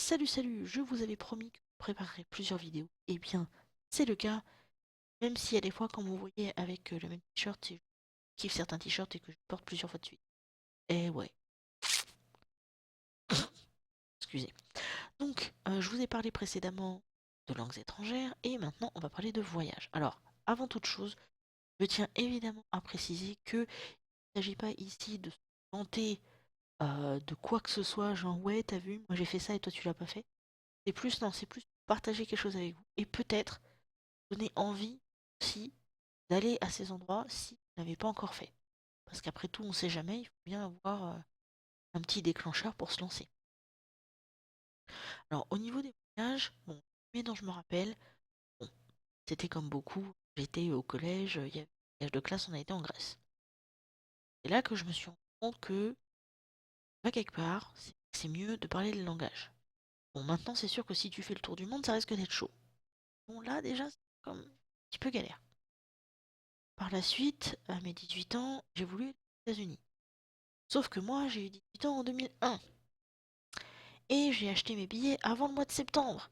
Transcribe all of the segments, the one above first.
Salut, salut, je vous avais promis que je préparerais plusieurs vidéos. Eh bien, c'est le cas, même s'il y a des fois quand vous voyez avec le même t-shirt, je kiffe certains t-shirts et que je porte plusieurs fois de suite. Eh ouais, excusez. Donc, je vous ai parlé précédemment de langues étrangères et maintenant on va parler de voyage. Alors, avant toute chose, je tiens évidemment à préciser que il ne s'agit pas ici de se vanter de quoi que ce soit, genre ouais, t'as vu, moi j'ai fait ça et toi tu l'as pas fait. C'est plus, non, c'est plus partager quelque chose avec vous et peut-être donner envie aussi d'aller à ces endroits si vous n'avez pas encore fait. Parce qu'après tout, on ne sait jamais, il faut bien avoir un petit déclencheur pour se lancer. Alors au niveau des voyages, bon, le premier dont je me rappelle, bon, c'était comme beaucoup, j'étais au collège, il y avait un voyage de classe, on a été en Grèce. C'est là que je me suis rendu compte que, va quelque part, c'est mieux de parler le langage. Bon, maintenant c'est sûr que si tu fais le tour du monde, ça risque d'être chaud. Bon, là déjà, c'est comme un petit peu galère. Par la suite, à mes 18 ans, j'ai voulu aller aux États-Unis. Sauf que moi, j'ai eu 18 ans en 2001. Et j'ai acheté mes billets avant le mois de septembre.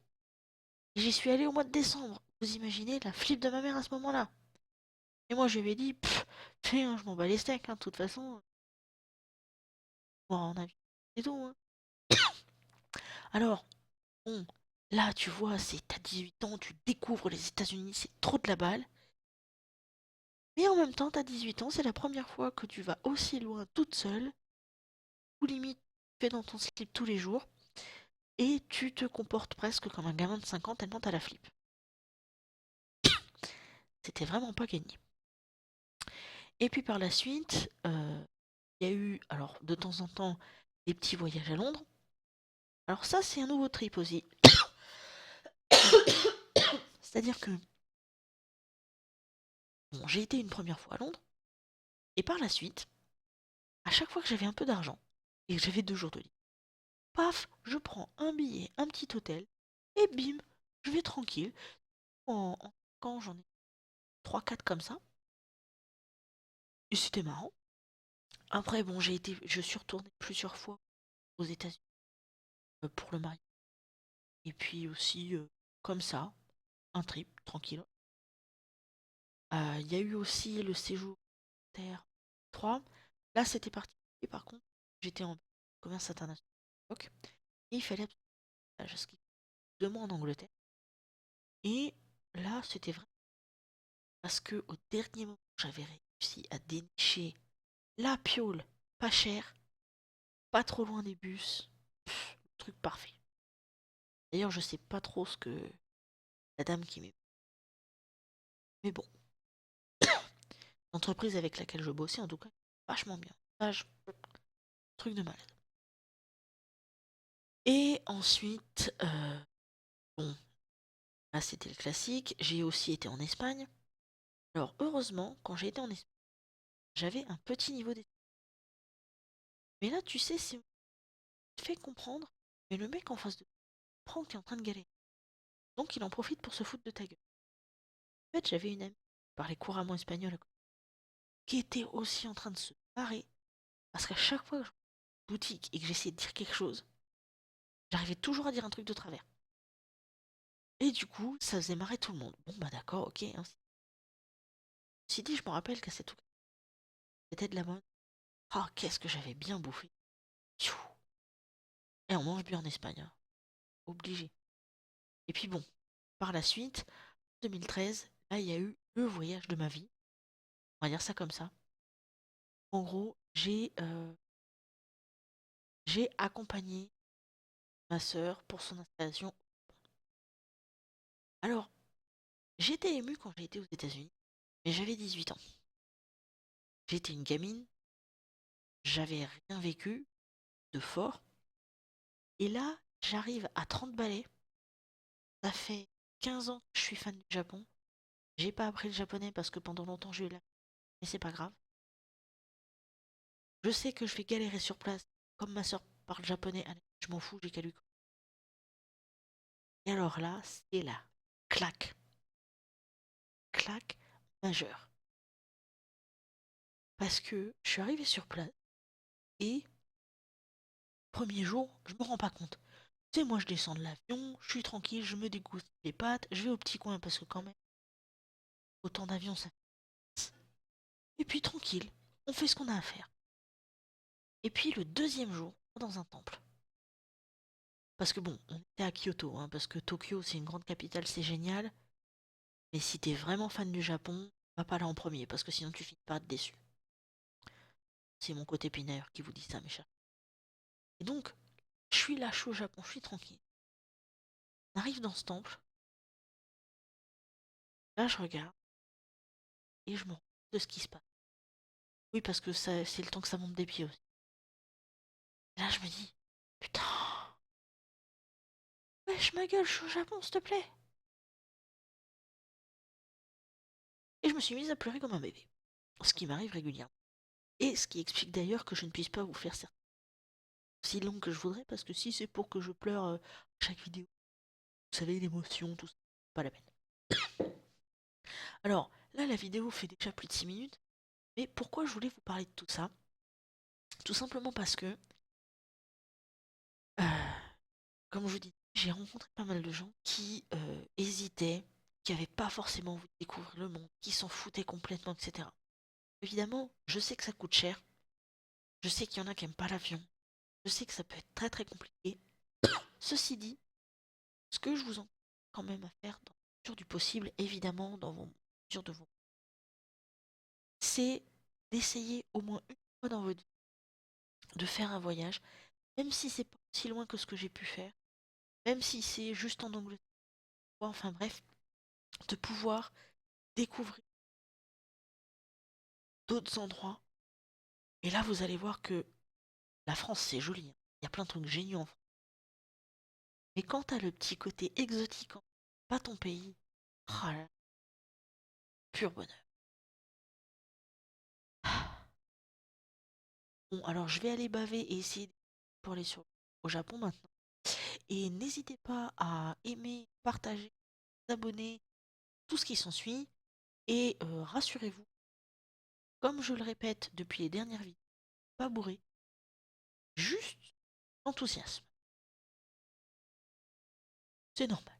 Et j'y suis allé au mois de décembre. Vous imaginez la flip de ma mère à ce moment-là. Et moi, je lui ai dit, pff, je m'en bats les steaks, hein, de toute façon. Bon, on a vu et tout, hein. Alors, bon, là, tu vois, t'as 18 ans, tu découvres les États-Unis, c'est trop de la balle. Mais en même temps, t'as 18 ans, c'est la première fois que tu vas aussi loin toute seule, ou limite, tu fais dans ton slip tous les jours, et tu te comportes presque comme un gamin de 5 ans tellement t'as la flip. C'était vraiment pas gagné. Et puis par la suite, il y a eu, alors de temps en temps, des petits voyages à Londres. Alors ça, c'est un nouveau trip aussi. C'est-à-dire que, bon, j'ai été une première fois à Londres, et par la suite, à chaque fois que j'avais un peu d'argent, et que j'avais 2 jours de libre, paf, je prends un billet, un petit hôtel, et bim, je vais tranquille. Quand j'en ai 3 4 comme ça, et c'était marrant. Après, bon, je suis retournée plusieurs fois aux États-Unis pour le mariage. Et puis aussi, comme ça, un trip, tranquille. Il y a eu aussi le séjour Terre 3. Là, c'était particulier, par contre. J'étais en commerce international à l'époque. Et il fallait absolument ce qui 2 mois en Angleterre. Et là, c'était vrai. Parce que au dernier moment, j'avais réussi à dénicher la piole, pas cher, pas trop loin des bus. Truc parfait. D'ailleurs, je sais pas trop ce que la dame qui m'est. Mais bon, l'entreprise avec laquelle je bossais, en tout cas, vachement bien. Truc de malade. Et ensuite, bon, là c'était le classique. J'ai aussi été en Espagne. Alors heureusement, quand j'ai été en Espagne, j'avais un petit niveau d'espagnol. Mais là, tu sais, c'est fait comprendre, mais le mec en face de toi prend que t'es en train de galérer. Donc il en profite pour se foutre de ta gueule. En fait, j'avais une amie qui parlait couramment espagnol à côté, qui était aussi en train de se marrer. Parce qu'à chaque fois que je boutique et que j'essayais de dire quelque chose, j'arrivais toujours à dire un truc de travers. Et du coup, ça faisait marrer tout le monde. Bon bah d'accord, ok, hein. Ceci dit, je me rappelle qu'à cette occasion, c'était de la mode. Ah, qu'est-ce que j'avais bien bouffé. Pfiou. Et on mange bien en Espagne, hein. Obligé. Et puis bon, par la suite, en 2013, là, il y a eu le voyage de ma vie. On va dire ça comme ça. En gros, j'ai accompagné ma sœur pour son installation. Alors, j'étais émue quand j'ai été aux États-Unis, mais j'avais 18 ans. J'étais une gamine, j'avais rien vécu de fort. Et là, j'arrive à 30 balais. Ça fait 15 ans que je suis fan du Japon. J'ai pas appris le japonais parce que pendant longtemps j'ai eu la... Mais c'est pas grave. Je sais que je vais galérer sur place. Comme ma soeur parle japonais, allez, je m'en fous, j'ai qu'à lui. Et alors là, c'est la claque. Claque majeure. Parce que je suis arrivée sur place et premier jour, je me rends pas compte. Tu sais, moi je descends de l'avion, je suis tranquille, je me dégoûte les pattes, je vais au petit coin parce que quand même, autant d'avions ça fait. Et puis tranquille, on fait ce qu'on a à faire. Et puis le deuxième jour, dans un temple. Parce que bon, on était à Kyoto, hein, parce que Tokyo c'est une grande capitale, c'est génial. Mais si t'es vraiment fan du Japon, va pas là en premier, parce que sinon tu finis par être déçu. C'est mon côté pinaire qui vous dit ça, mes chers. Et donc, je suis là, je suis au Japon, je suis tranquille. On arrive dans ce temple, là je regarde, et je me rends compte de ce qui se passe. Oui, parce que ça, c'est le temps que ça monte des pieds aussi. Et là je me dis, putain, wesh ma gueule, je suis au Japon, s'il te plaît. Et je me suis mise à pleurer comme un bébé. Ce qui m'arrive régulièrement. Et ce qui explique d'ailleurs que je ne puisse pas vous faire certaines si longues que je voudrais, parce que si c'est pour que je pleure chaque vidéo, vous savez, l'émotion, tout ça, pas la peine. Alors, là, la vidéo fait déjà plus de 6 minutes, mais pourquoi je voulais vous parler de tout ça? Tout simplement parce que, euh, comme je vous dis, j'ai rencontré pas mal de gens qui hésitaient, qui n'avaient pas forcément envie de découvrir le monde, qui s'en foutaient complètement, etc. Évidemment, je sais que ça coûte cher, je sais qu'il y en a qui n'aiment pas l'avion, je sais que ça peut être très très compliqué. Ceci dit, ce que je vous encourage quand même à faire dans la mesure du possible, évidemment, dans vos mesures de vous, c'est d'essayer au moins une fois dans votre vie de faire un voyage, même si c'est pas aussi loin que ce que j'ai pu faire, même si c'est juste en Angleterre, enfin bref, de pouvoir découvrir d'autres endroits. Et là, vous allez voir que la France, c'est joli, hein. Il y a plein de trucs géniaux en France. Mais quand t'as le petit côté exotique, pas ton pays, ah là, pur bonheur. Bon, alors je vais aller baver et essayer pour aller au Japon maintenant. Et n'hésitez pas à aimer, partager, vous abonner, tout ce qui s'ensuit. Et rassurez-vous, comme je le répète depuis les dernières vidéos, pas bourré, juste enthousiasme. C'est normal.